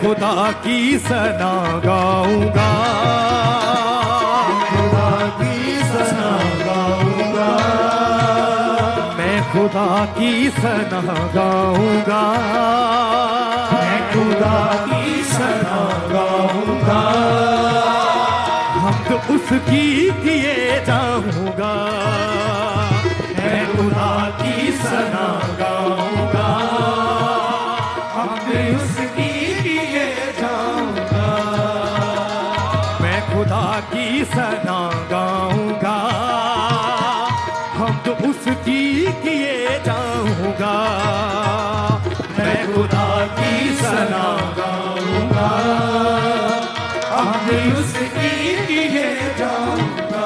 खुदा की सना गाऊंगा, खुदा की सना गाऊंगा, मैं खुदा की सना गाऊंगा, मैं खुदा की सना गाऊंगा, हम तो उसकी किए जाऊंगा, मैं खुदा की सना गाऊंगा, हम तो उसकी खुदा की सना गाऊंगा, हम तो उसकी किए जाऊंगा, मैं खुदा की सना गाऊंगा, हम तो उसकी किए जाऊंगा।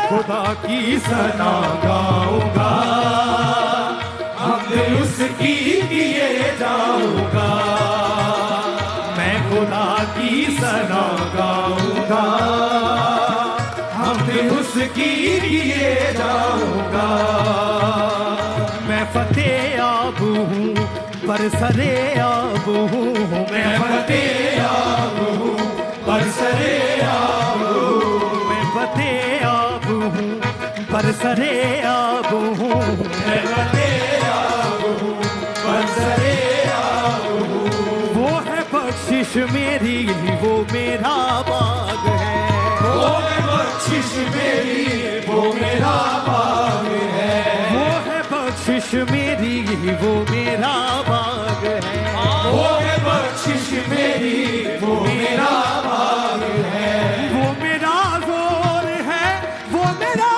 खुदा की सना गाऊंगा, हमदे उसकी किए जाऊंगा, मैं खुदा की सना गाऊंगा, हमदे उसकी किए जाऊंगा, मैं फतेह याब हूँ बरसरे याब हूँ, मैं फतेह याब हूँ बरसरे याब हूँ, मैं फतेह बरसरे आब हूँ, मैं फतेह आब हूँ बरसरे आब हूँ, वो है बख्शिश मेरी वो मेरा बाग है, वो है बख्शिश मेरी वो मेरा बाग है, वो है बख्शिश मेरी वो मेरा बाग है, वो है बख्शिश मेरी वो मेरा बाग है, वो मेरा जोर है वो मेरा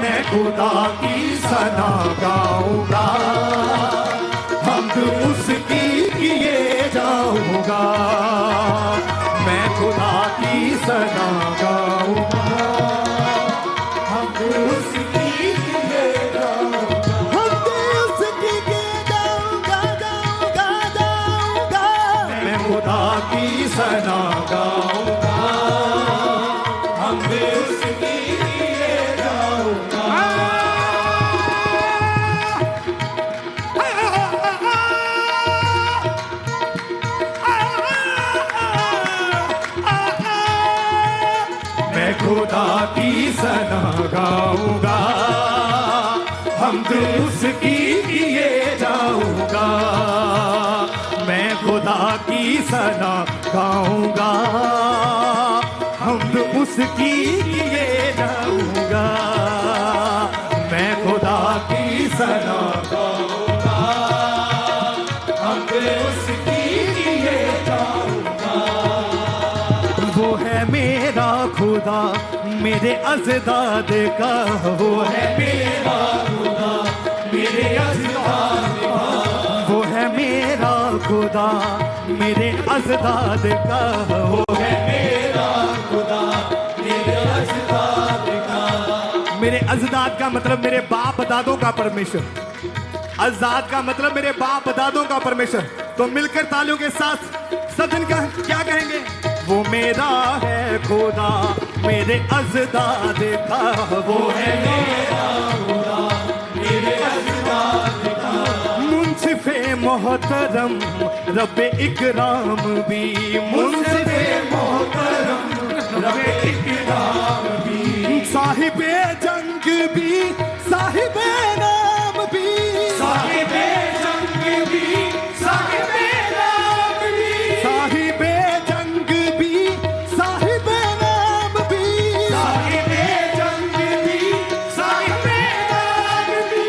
मैं खुदा की सना गाऊंगा, हमद उसकी किए जाऊंगा, मैं खुदा की सना गाऊंगा, हमद उसकी किए जाऊंगा, हमद उसकी किए जाऊंगा, जाऊंगा, जाऊंगा, मैं खुदा की सना गाऊंगा, हमद उसकी किए जाऊंगा। मैं खुदा की सना गाऊंगा, हमद उसकी किए जाऊंगा, मैं खुदा की सना गाऊंगा, हमद उसकी किए जाऊंगा, मैं खुदा की सना गाऊंगा, हमद उसकी किए जाऊंगा। वो है मेरा खुदा मेरे अज़दाद का, वो है मेरा खुदा मेरे अज़दाद का, वो है मेरा खुदा मेरे अज़दाद का, वो है मेरा खुदा मेरे अज़दाद का। मेरे अज़दाद का मतलब मेरे बाप दादों का परमेश्वर, अज़दाद का मतलब मेरे बाप दादों का परमेश्वर। तो मिलकर तालियों के साथ सब दिन का क्या कहेंगे? वो मेरा है खुदा मेरे अज़दाद का, वो है मेरा खुदा मेरे अज़दाद का, मुंसिफ़े मोहतरम रब्बे इकराम भी, मुंसिफ़े मोहतरम रब्बे इकराम भी, साहिबे जंग भी साहिबे नाम भी, साहिबे जंग भी साहिबे नाम भी, साहिबे जंग भी साहिबे नाम भी, साहिबे जंग भी साहिबे नाम भी।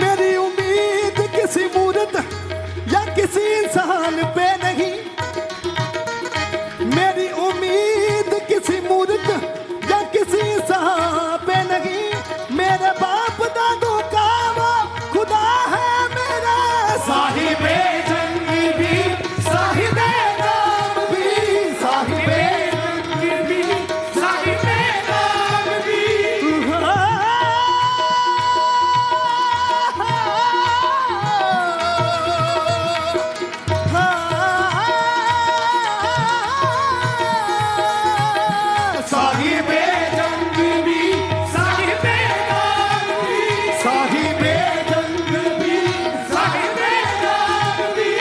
मेरी उम्मीद किसी मूरत या किसी इंसान पे नहीं, मेरी उम्मीद किसी मूरत या किसी इंसान पे नहीं, मेरे बाप दादों का वो खुदा है मेरा, साहिबे जंग भी साहिबे नाम भी, साहिबे जंग भी साहिबे नाम भी। साहिबे जंग भी साहिबे नाम भी, साहिबे जंग भी साहिबे नाम भी।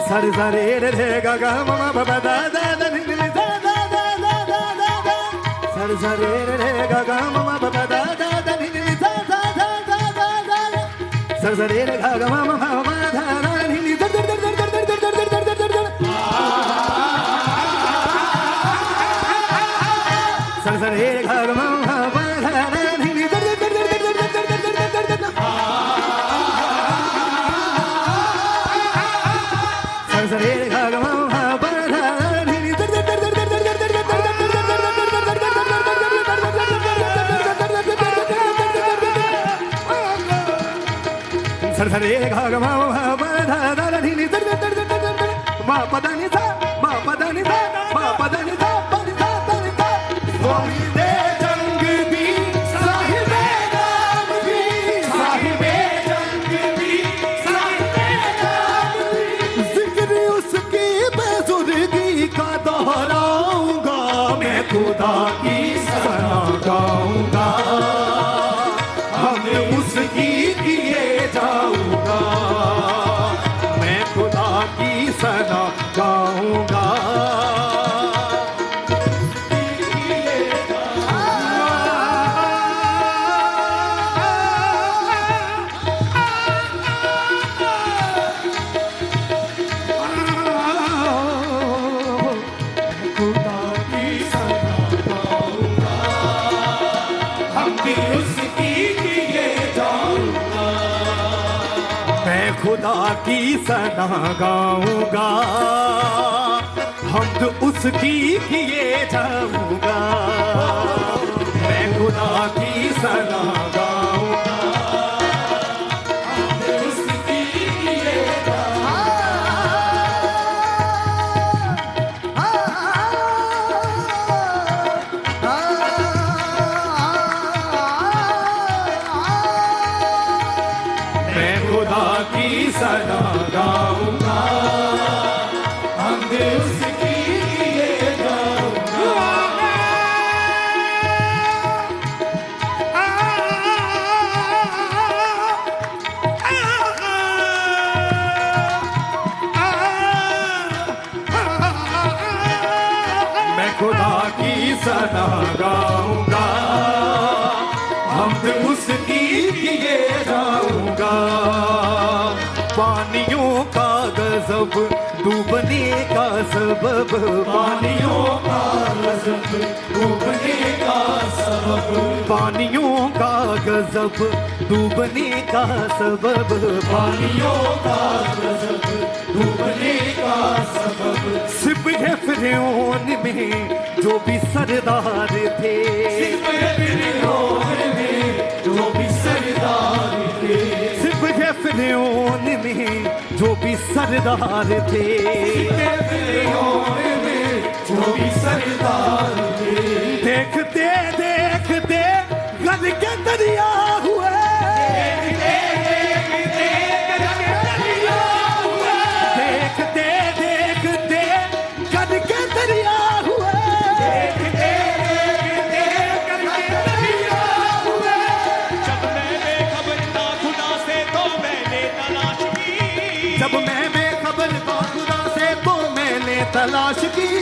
सर सरे रे गा गा म प प दा दा दा नि नि दा दा दा दा दा दा दा, सर सरे रे गा गा म प प दा दा दा नि नि दा दा दा दा दा दा, सर सरे रे गा गा म प प दा दा नि नि दर दर दर दर दर दर दर दर दर दर दर, सर सरे रे गा गा म प प दा दा नि नि दर दर दर दर दर दर दर दर दर दर दर, सर सरे रे गा गा म प प दा नि नि दर दर दर दर दर दर दर दर दर सर सरे गा गा म प दा दा नि नि दर दर दर दर दर दर, म प दा नि सा म प दा नि सा म प दा नि सा प नि सा प नि सा। साहिबे जंग भी साहिबे नाम भी, साहिबे जंग भी साहिबे नाम भी, जिक्र उसकी बेजुर्गी का दोहराऊंगा, मैं खुदा की सना गाऊंगा, हम उसकी किए जाऊंगा, मैं खुदा की सना गाऊंगा। खुदा की सना गाऊंगा। खुदा की सना गाऊंगा, हमद उसकी किए जाऊंगा। मैं खुदा की सना गाऊंगा, हमद उसकी किए सना गाऊंगा, हमद उसकी किए जाऊंगा। मैं खुदा की सना गाऊंगा, हमद उसकी किए जाऊंगा। पानियों का गजब डूबने का सबब, पानियों का गजब डूबने का सबब, पानियों का गजब डूबने का सबब, पानियों का गजब डूबने का सबब। सिपह फिरौन में जो भी सरदार थे, सिपह फिरौन में जो भी सरदार थे, सिपह फिरौन में जो भी सरदार थे, फिरौन में जो भी सरदार थे। देखते देखते गद के दरिया हुए, देखते देखते दरिया हुए, देखते देखते गद के दरिया हुए, देखते देखते गद के दरिया हुए। जब मैं बेखबर था खुदा से तो मैंने तलाश की, जब मैं बेखबर था खुदा से तो मैंने तलाश की,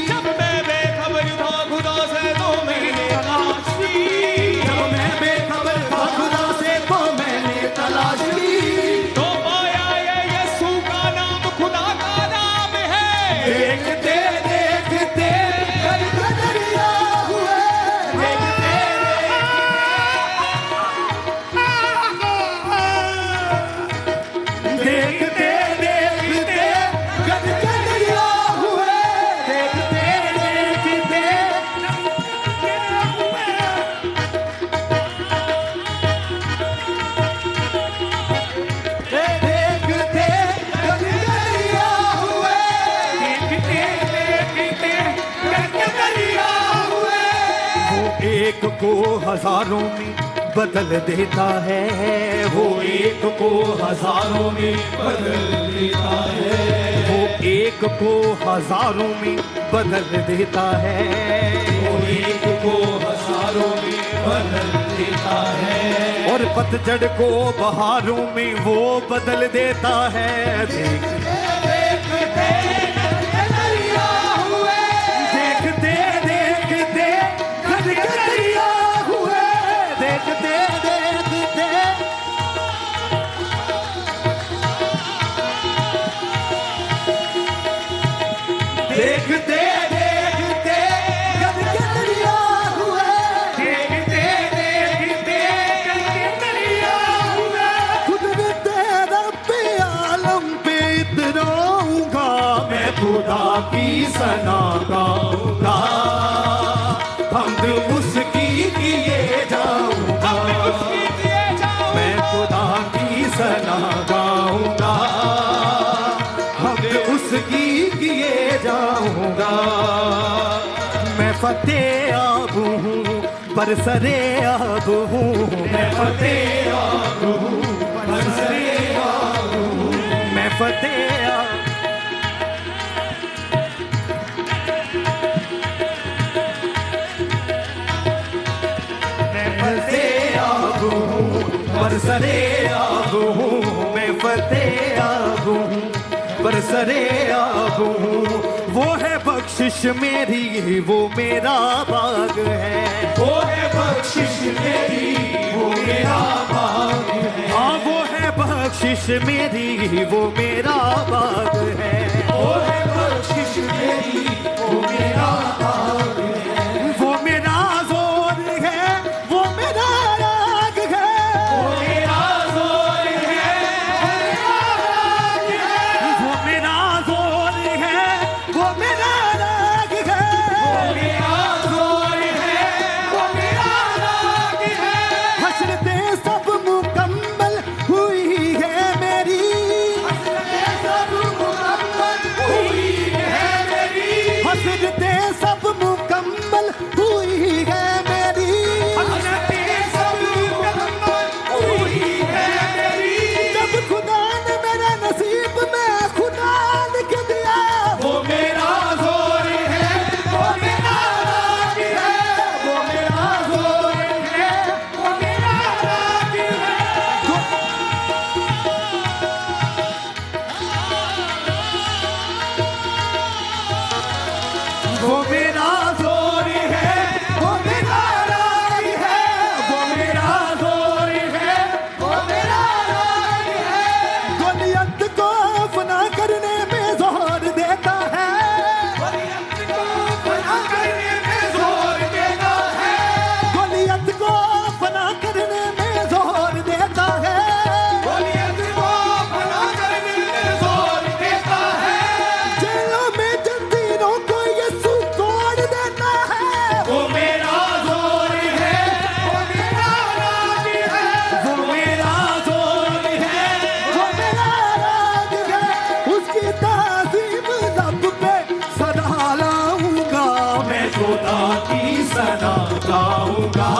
जब मैं बेखबर था खुदा से तो मैंने तलाश की, जब मैं बेखबर था खुदा से तो मैंने तलाश की। तो पाया ये यीशु का नाम खुदा का नाम है। देखते देखते गद के दरिया हुए, देखते देखते देखते गद के दरिया हुए, देखते देखते देखते गद के दरिया हुए, देखते देखते गद के दरिया हुए। वो एक को हजारों में बदल देता है, वो एक को हजारों में बदल देता है, वो एक को हजारों में बदल देता है, वो एक को हजारों में बदल देता है। और पतझड़ को बहारों में वो बदल देता है। देखते देखते दरिया हुए, देखते देखते गद के दरिया हुए, देखते देखते देखते देखते गद के दरिया हुए, देखते देखते गद के दरिया हुए। कुदरत रब्बे आलम पे इतराऊंगा, मैं खुदा की सना गाऊंगा, हमद उसकी किए जाऊंगा, मैं खुदा की सना गाऊंगा, हमद उसकी किए जाऊंगा। मैं फतेह आब हूँ बरसरे आब हूँ, मैं फतेह आब हूँ बरसरे आब हूँ, मैं फतेह आब बरसरे आब हूँ, मैं फतेह आब हूँ बरसरे आब हूँ। वो है बख्शिश मेरी, वो मेरा बाग है, वो है बख्शिश मेरी, वो मेरा बाग है। हाँ वो है बख्शिश मेरी, वो मेरा बाग है, वो है बख्शिश मेरी, वो मेरा बाग है। वो मेरा जोर है, वो मेरा राग है, वो मेरा जोर है, वो मेरा वो मेरा जोर है, वो मेरा राग है, वो मेरा जोर है, वो मेरा राग है। गोलियत को फना करने में जोर देता है, गोलियत को फना करने में जोर देता है, गोलियत को फना करने में जोर देता है, गोलियत को फना करने में जोर देता है। जेलों में जंजीरों को यीशु तोड़ देता है, वो मेरा जोर है, वो मेरा राग है, वो मेरा जोर है, वो मेरा राग है। उसकी ताज़ीम लब पे सदा लाऊंगा, मैं खुदा की सना गाऊंगा,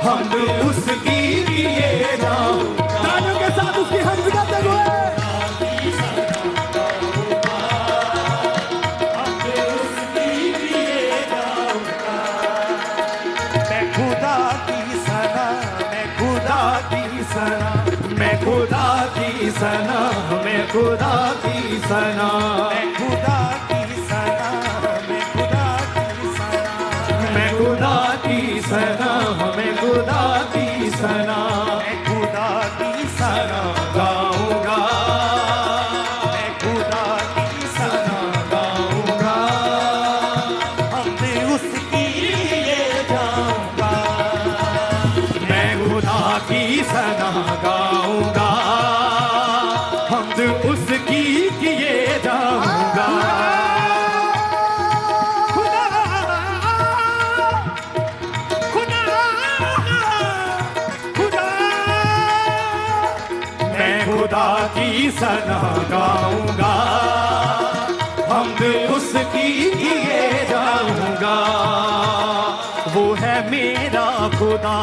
हम उसकी किए जाऊंगा। तालियों के साथ उसकी हम्द करते हुए मैं खुदा की सना, मैं खुदा की सना, मैं खुदा की सना, मैं खुदा की सना, मैं खुदा की सना, मैं खुदा की सना, मैं खुदा की सना, मैं खुदा की सना, मैं खुदा की सना गाऊंगा, मैं खुदा की सना गाऊंगा, हमने उसकी लिए जाऊंगा। मैं खुदा की सना गाऊंगा, हमद उसकी किए जाऊंगा। खुदा, खुदा, खुदा, मैं खुदा की सना गाऊंगा, हमद उसकी किए जाऊंगा। वो है मेरा खुदा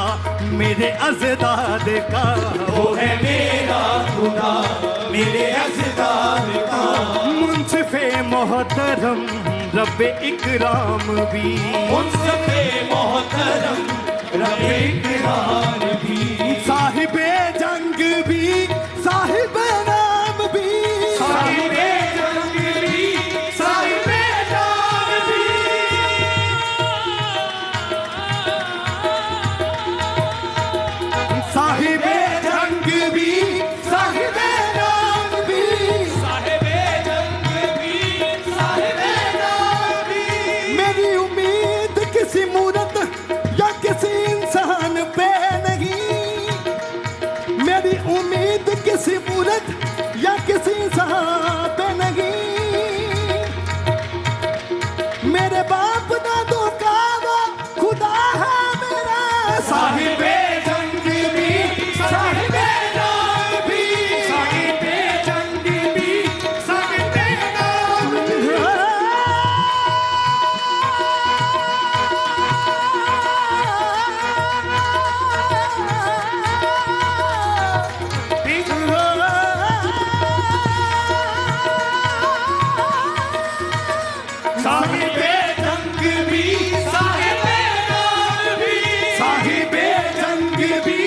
मेरे अज़दाद का, वो है मेरा खुदा मेरे अज़दाद का। मुंसिफ़े मोहतरम रब्बे इकराम भी, मुंसिफ़े मोहतरम रब्बे इकराम भी, साहिबे जंग भी, साहिबे नाम भी, साहिबे जंग भी, साहिबे नाम भी, साहिबे जंग भी, साहिबे नाम भी, साहिबे जंग भी, साहिबे नाम भी। मेरी उम्मीद किसी मूरत या किसी इंसान पे नहीं, मेरी उम्मीद किसी मूरत या किसी इंसान पे नहीं, मेरे बाप दादों का वो खुदा है मेरा साहिबे जंग भी, साहिबे नाम भी, साहिबे जंग भी, साहिबे नाम भी। साहिबे जंग भी, साहिबे नाम भी, साहिबे जंग भी,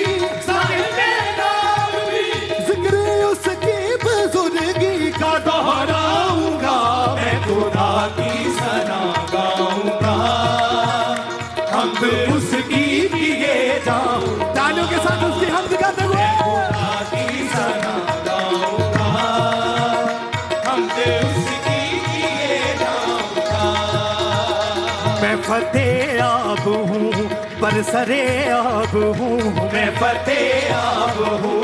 साहिबे नाम भी। जिक्र उसकी बुजुर्गी का दोहराऊंगा, मैं खुदा की सना गाऊंगा, हम उसकी किए जाऊं। तालियों के साथ उसकी हम्द करते हुए खुदा की सना गाऊंगा, हम उसकी किए जाऊंगा। मैं फतेह आब हूँ बरसरे आब हूँ, मैं फतेह आब हूँ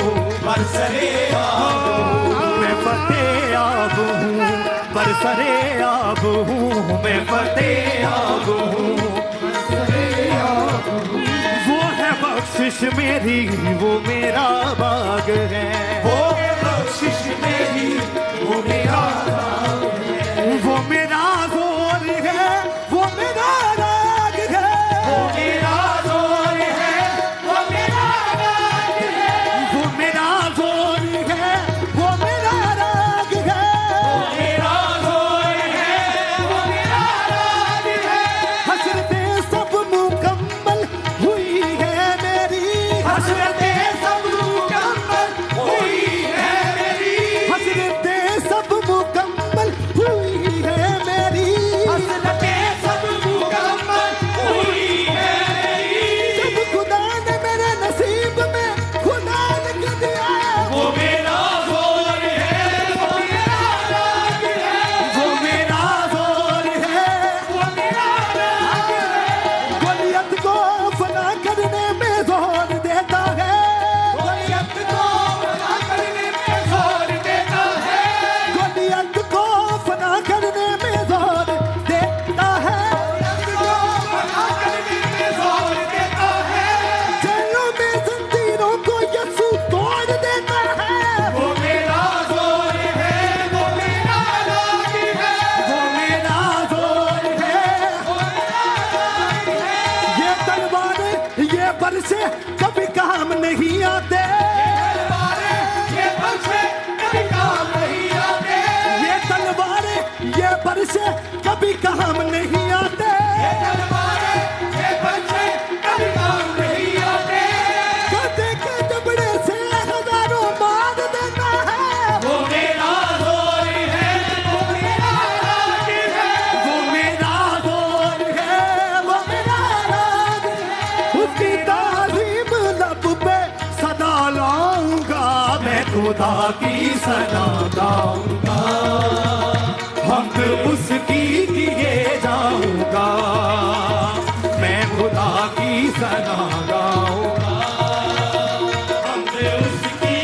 बरसरे आब हूँ, मैं फतेह आब हूँ बरसरे आब हूँ, मैं फतेह आब हूँ बरसरे आब हूँ। वो है बख्शिश मेरी, वो मेरा बाग है, वो है बख्शिश मेरी, वो मेरा बाग है, वो मेरा जोर है, वो मेरा राग है, वो मेरा जोर है, वो मेरा राग है, वो मेरा जोर है, वो मेरा राग है, वो मेरा जोर है, वो मेरा राग है। हसरतें सब मुकम्मल हुई है मेरी, हसरतें सब मुकम्मल हुई है मेरी, हसरतें सब खुदा की सना गाऊंगा, हमद उसकी किए जाऊंगा, मैं खुदा की सना गाऊंगा, हमद उसकी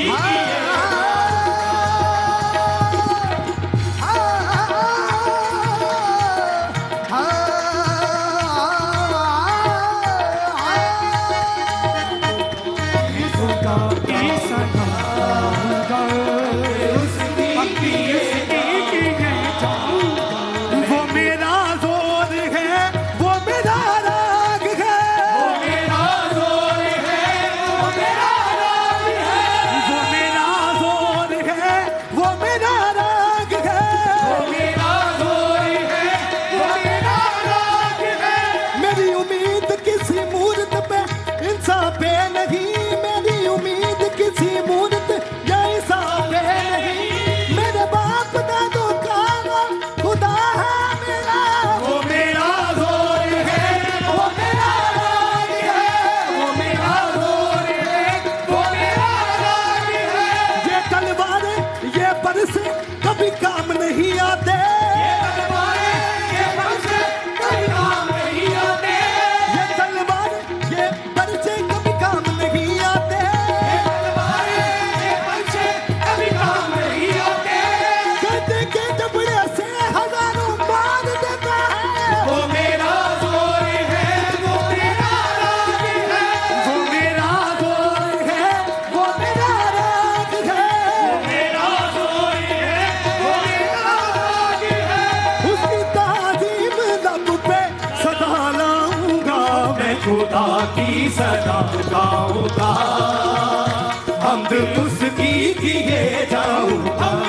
खुदा की सदा गाऊंगा, हमद उसकी किए जाऊंगा।